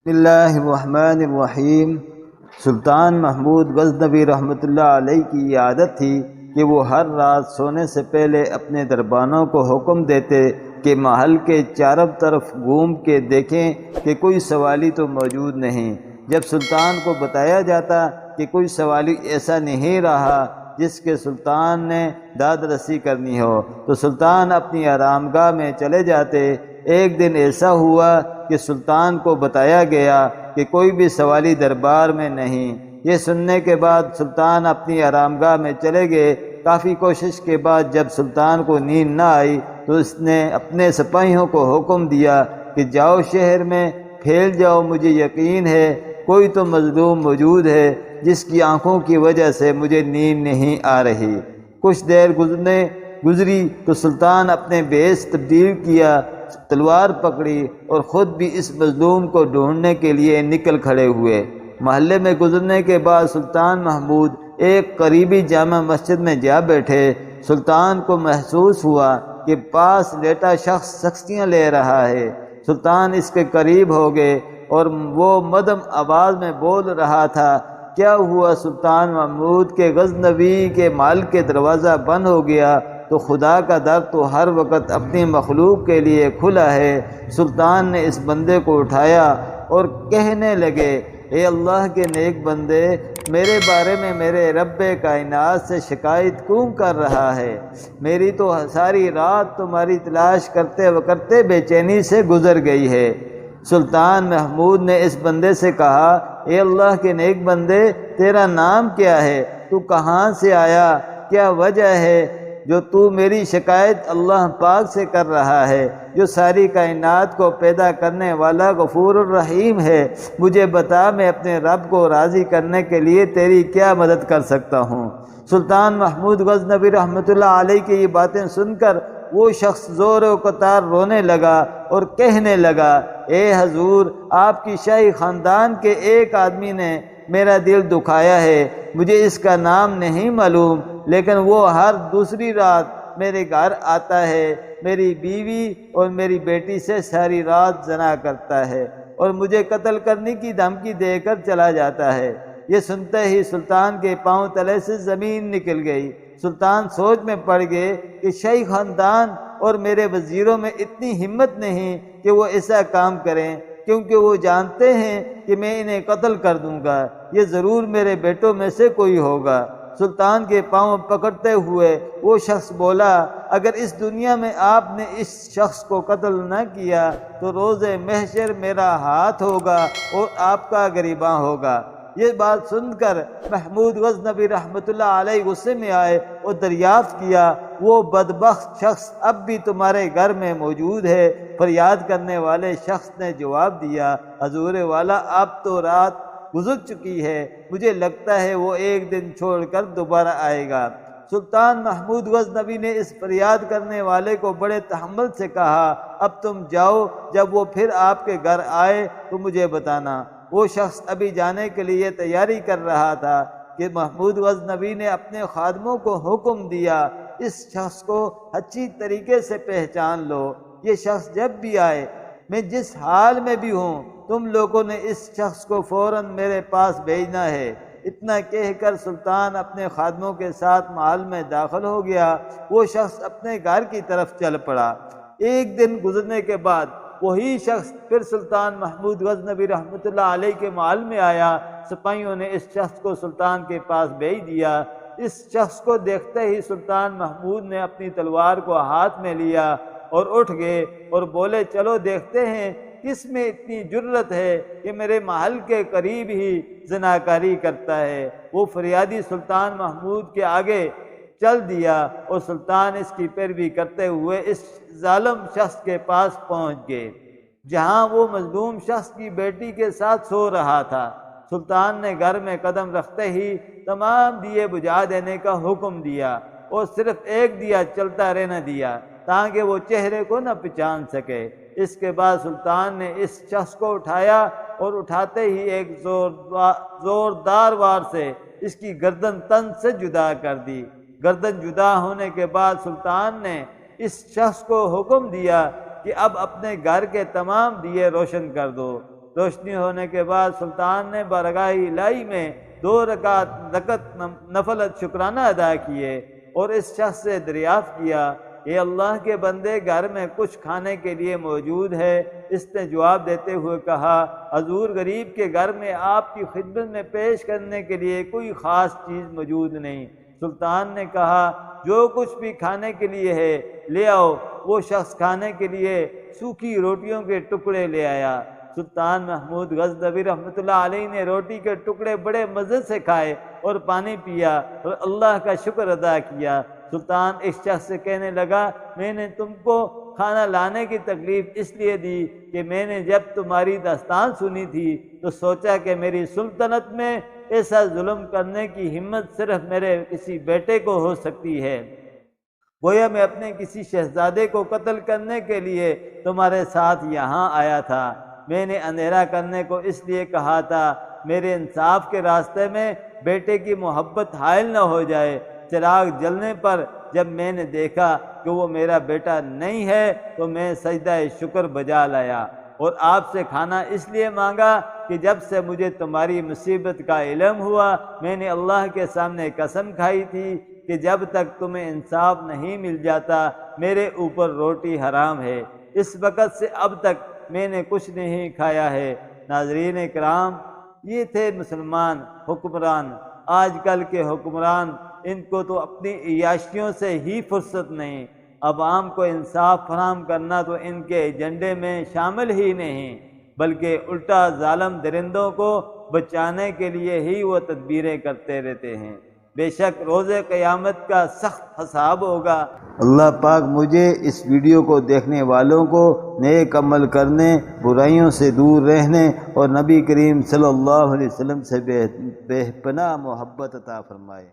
بسم اللہ الرحمن الرحیم۔ سلطان محمود غزنوی رحمۃ اللہ علیہ کی یہ عادت تھی کہ وہ ہر رات سونے سے پہلے اپنے دربانوں کو حکم دیتے کہ محل کے چاروں طرف گھوم کے دیکھیں کہ کوئی سوالی تو موجود نہیں۔ جب سلطان کو بتایا جاتا کہ کوئی سوالی ایسا نہیں رہا جس کے سلطان نے داد رسی کرنی ہو تو سلطان اپنی آرامگاہ میں چلے جاتے۔ ایک دن ایسا ہوا کہ سلطان کو بتایا گیا کہ کوئی بھی سوالی دربار میں نہیں۔ یہ سننے کے بعد سلطان اپنی آرامگاہ میں چلے گئے۔ کافی کوشش کے بعد جب سلطان کو نیند نہ آئی تو اس نے اپنے سپاہیوں کو حکم دیا کہ جاؤ شہر میں پھیل جاؤ، مجھے یقین ہے کوئی تو مظلوم موجود ہے جس کی آنکھوں کی وجہ سے مجھے نیند نہیں آ رہی۔ کچھ دیر گزری تو سلطان اپنے بیش تبدیل کیا، تلوار پکڑی اور خود بھی اس مظلوم کو ڈھونڈنے کے لیے نکل کھڑے ہوئے۔ محلے میں گزرنے کے بعد سلطان محمود ایک قریبی جامع مسجد میں جا بیٹھے۔ سلطان کو محسوس ہوا کہ پاس لیٹا شخص سختیاں لے رہا ہے۔ سلطان اس کے قریب ہو گئے اور وہ مدھم آواز میں بول رہا تھا، کیا ہوا سلطان محمود کے غزنوی کے محل کے دروازہ بند ہو گیا تو خدا کا در تو ہر وقت اپنی مخلوق کے لیے کھلا ہے۔ سلطان نے اس بندے کو اٹھایا اور کہنے لگے، اے اللہ کے نیک بندے، میرے بارے میں میرے رب کائنات سے شکایت کیوں کر رہا ہے؟ میری تو ساری رات تمہاری تلاش کرتے بے چینی سے گزر گئی ہے۔ سلطان محمود نے اس بندے سے کہا، اے اللہ کے نیک بندے، تیرا نام کیا ہے؟ تو کہاں سے آیا؟ کیا وجہ ہے جو تو میری شکایت اللہ پاک سے کر رہا ہے، جو ساری کائنات کو پیدا کرنے والا غفور الرحیم ہے؟ مجھے بتا، میں اپنے رب کو راضی کرنے کے لیے تیری کیا مدد کر سکتا ہوں؟ سلطان محمود غزنوی رحمۃ اللہ علیہ کی یہ باتیں سن کر وہ شخص زور و قطار رونے لگا اور کہنے لگا، اے حضور، آپ کی شاہی خاندان کے ایک آدمی نے میرا دل دکھایا ہے۔ مجھے اس کا نام نہیں معلوم، لیکن وہ ہر دوسری رات میرے گھر آتا ہے، میری بیوی اور میری بیٹی سے ساری رات زنا کرتا ہے اور مجھے قتل کرنے کی دھمکی دے کر چلا جاتا ہے۔ یہ سنتے ہی سلطان کے پاؤں تلے سے زمین نکل گئی۔ سلطان سوچ میں پڑ گئے کہ شاہی خاندان اور میرے وزیروں میں اتنی ہمت نہیں کہ وہ ایسا کام کریں، کیونکہ وہ جانتے ہیں کہ میں انہیں قتل کر دوں گا، یہ ضرور میرے بیٹوں میں سے کوئی ہوگا۔ سلطان کے پاؤں پکڑتے ہوئے وہ شخص بولا، اگر اس دنیا میں آپ نے اس شخص کو قتل نہ کیا تو روز محشر میرا ہاتھ ہوگا اور آپ کا گریباں ہوگا۔ یہ بات سن کر محمود غزنوی رحمۃ اللہ علیہ غصے میں آئے اور دریافت کیا، وہ بدبخت شخص اب بھی تمہارے گھر میں موجود ہے؟ فریاد کرنے والے شخص نے جواب دیا، حضور والا، اب تو رات گزر چکی ہے، مجھے لگتا ہے وہ ایک دن چھوڑ کر دوبارہ آئے گا۔ سلطان محمود غزنوی نے اس فریاد کرنے والے کو بڑے تحمل سے کہا، اب تم جاؤ، جب وہ پھر آپ کے گھر آئے تو مجھے بتانا۔ وہ شخص ابھی جانے کے لیے تیاری کر رہا تھا کہ محمود غزنوی نے اپنے خادموں کو حکم دیا، اس شخص کو اچھی طریقے سے پہچان لو، یہ شخص جب بھی آئے، میں جس حال میں بھی ہوں، تم لوگوں نے اس شخص کو فوراً میرے پاس بھیجنا ہے۔ اتنا کہہ کر سلطان اپنے خادموں کے ساتھ محل میں داخل ہو گیا۔ وہ شخص اپنے گھر کی طرف چل پڑا۔ ایک دن گزرنے کے بعد وہی شخص پھر سلطان محمود غزنوی رحمۃ اللہ علیہ کے محل میں آیا۔ سپاہیوں نے اس شخص کو سلطان کے پاس بھیج دیا۔ اس شخص کو دیکھتے ہی سلطان محمود نے اپنی تلوار کو ہاتھ میں لیا اور اٹھ گئے اور بولے، چلو دیکھتے ہیں کس میں اتنی جرت ہے کہ میرے محل کے قریب ہی زناکاری کرتا ہے۔ وہ فریادی سلطان محمود کے آگے چل دیا اور سلطان اس کی پیروی کرتے ہوئے اس ظالم شخص کے پاس پہنچ گئے، جہاں وہ مظلوم شخص کی بیٹی کے ساتھ سو رہا تھا۔ سلطان نے گھر میں قدم رکھتے ہی تمام دیے بجھا دینے کا حکم دیا اور صرف ایک دیا چلتا رہنے دیا تاکہ وہ چہرے کو نہ پہچان سکے۔ اس کے بعد سلطان نے اس شخص کو اٹھایا اور اٹھاتے ہی ایک زوردار وار سے اس کی گردن تن سے جدا کر دی۔ گردن جدا ہونے کے بعد سلطان نے اس شخص کو حکم دیا کہ اب اپنے گھر کے تمام دیے روشن کر دو۔ روشنی ہونے کے بعد سلطان نے بارگاہ الہی میں 2 رکعت نفل شکرانہ ادا کیے اور اس شخص سے دریافت کیا، اے اللہ کے بندے، گھر میں کچھ کھانے کے لیے موجود ہے؟ اس نے جواب دیتے ہوئے کہا، حضور، غریب کے گھر میں آپ کی خدمت میں پیش کرنے کے لیے کوئی خاص چیز موجود نہیں۔ سلطان نے کہا، جو کچھ بھی کھانے کے لیے ہے لے آؤ۔ وہ شخص کھانے کے لیے سوکھی روٹیوں کے ٹکڑے لے آیا۔ سلطان محمود غزنوی رحمۃ اللہ علیہ نے روٹی کے ٹکڑے بڑے مزے سے کھائے اور پانی پیا اور اللہ کا شکر ادا کیا۔ سلطان اس شخص سے کہنے لگا، میں نے تم کو کھانا لانے کی تکلیف اس لیے دی کہ میں نے جب تمہاری داستان سنی تھی تو سوچا کہ میری سلطنت میں ایسا ظلم کرنے کی ہمت صرف میرے کسی بیٹے کو ہو سکتی ہے۔ گویا میں اپنے کسی شہزادے کو قتل کرنے کے لیے تمہارے ساتھ یہاں آیا تھا۔ میں نے اندھیرا کرنے کو اس لیے کہا تھا میرے انصاف کے راستے میں بیٹے کی محبت حائل نہ ہو جائے۔ چراغ جلنے پر جب میں نے دیکھا کہ وہ میرا بیٹا نہیں ہے تو میں سجدہ شکر بجا لایا اور آپ سے کھانا اس لیے مانگا کہ جب سے مجھے تمہاری مصیبت کا علم ہوا میں نے اللہ کے سامنے قسم کھائی تھی کہ جب تک تمہیں انصاف نہیں مل جاتا میرے اوپر روٹی حرام ہے۔ اس وقت سے اب تک میں نے کچھ نہیں کھایا ہے۔ ناظرین کرام، یہ تھے مسلمان حکمران۔ آج کل کے حکمران، ان کو تو اپنی عیاشیوں سے ہی فرصت نہیں۔ عوام کو انصاف فراہم کرنا تو ان کے ایجنڈے میں شامل ہی نہیں، بلکہ الٹا ظالم درندوں کو بچانے کے لیے ہی وہ تدبیریں کرتے رہتے ہیں۔ بے شک روز قیامت کا سخت حساب ہوگا۔ اللہ پاک مجھے اس ویڈیو کو دیکھنے والوں کو نیک عمل کرنے، برائیوں سے دور رہنے اور نبی کریم صلی اللہ علیہ وسلم سے بے پناہ محبت عطا فرمائے۔